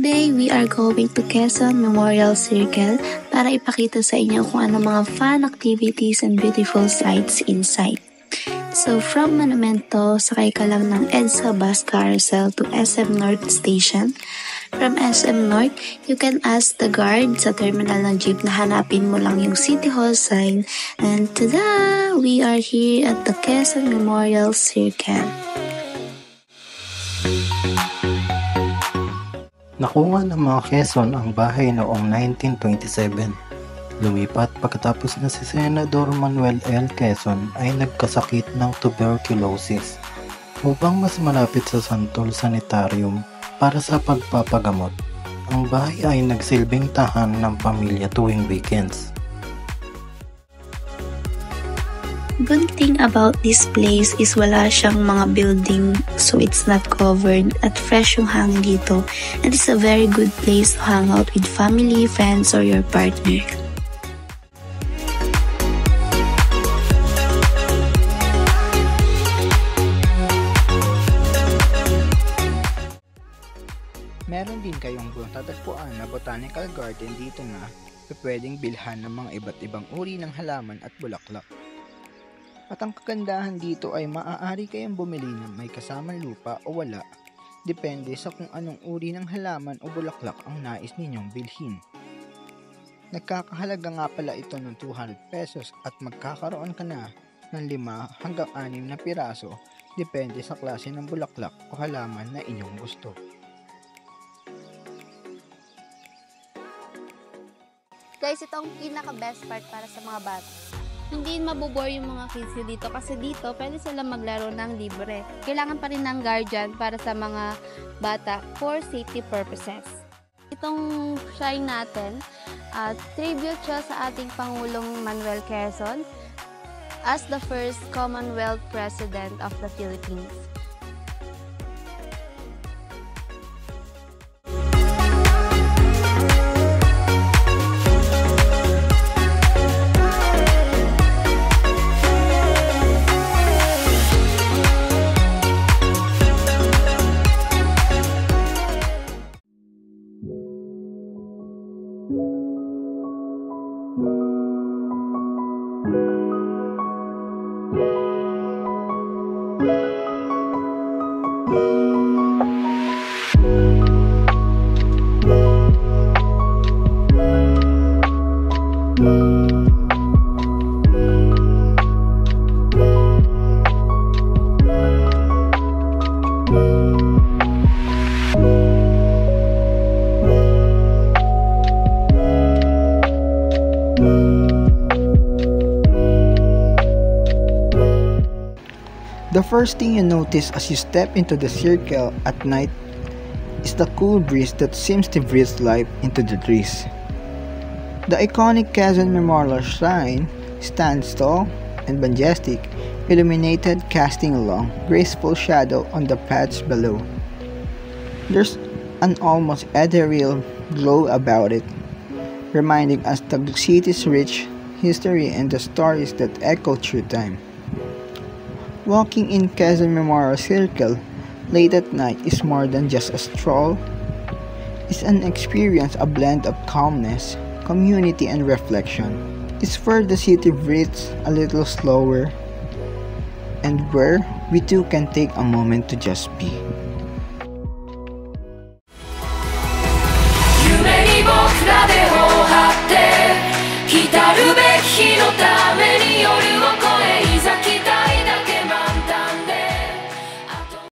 Today, we are going to Quezon Memorial Circle para ipakita sa inyo kung ano mga fun activities and beautiful sights inside. So, from Monumento, sakay ka lang ng EDSA bus carousel to SM North Station. From SM North, you can ask the guard sa terminal ng jeep na hanapin mo lang yung City Hall sign. And tada! We are here at the Quezon Memorial Circle. Nakuha ng mga Quezon ang bahay noong 1927. Lumipat pagkatapos na si Senador Manuel L. Quezon ay nagkasakit ng tuberculosis. Upang mas malapit sa Santol Sanitarium para sa pagpapagamot, ang bahay ay nagsilbing tahan ng pamilya tuwing weekends. Good thing about this place is wala siyang mga building, so it's not covered at fresh yung hangin dito, and it's a very good place to hang out with family, friends, or your partner. Meron din kayong tatagpuan na botanical garden dito na pwedeng bilhan ng mga iba't ibang uri ng halaman at bulaklak. At ang kagandahan dito ay maaari kayong bumili ng may kasamang lupa o wala, depende sa kung anong uri ng halaman o bulaklak ang nais ninyong bilhin. Nagkakahalaga nga pala ito ng 200 pesos at magkakaroon ka na ng 5 hanggang 6 na piraso, depende sa klase ng bulaklak o halaman na inyong gusto. Guys, ito ang pinaka-best part para sa mga bata. Hindi mabobore yung mga kids dito kasi dito pwede sila maglaro ng libre. Kailangan pa rin ng guardian para sa mga bata for safety purposes. Itong shrine natin, tribute siya sa ating Pangulong Manuel Quezon as the first Commonwealth President of the Philippines. The first thing you notice as you step into the circle at night is the cool breeze that seems to breathe life into the trees. The iconic Quezon Memorial Shrine stands tall and majestic, illuminated, casting a long, graceful shadow on the paths below. There's an almost ethereal glow about it, reminding us of the city's rich history and the stories that echo through time. Walking in Quezon Memorial Circle late at night is more than just a stroll. It's an experience, a blend of calmness, community, and reflection. It's where the city breathes a little slower and where we too can take a moment to just be. 夢に僕らでを張って、来たるべき日のためにより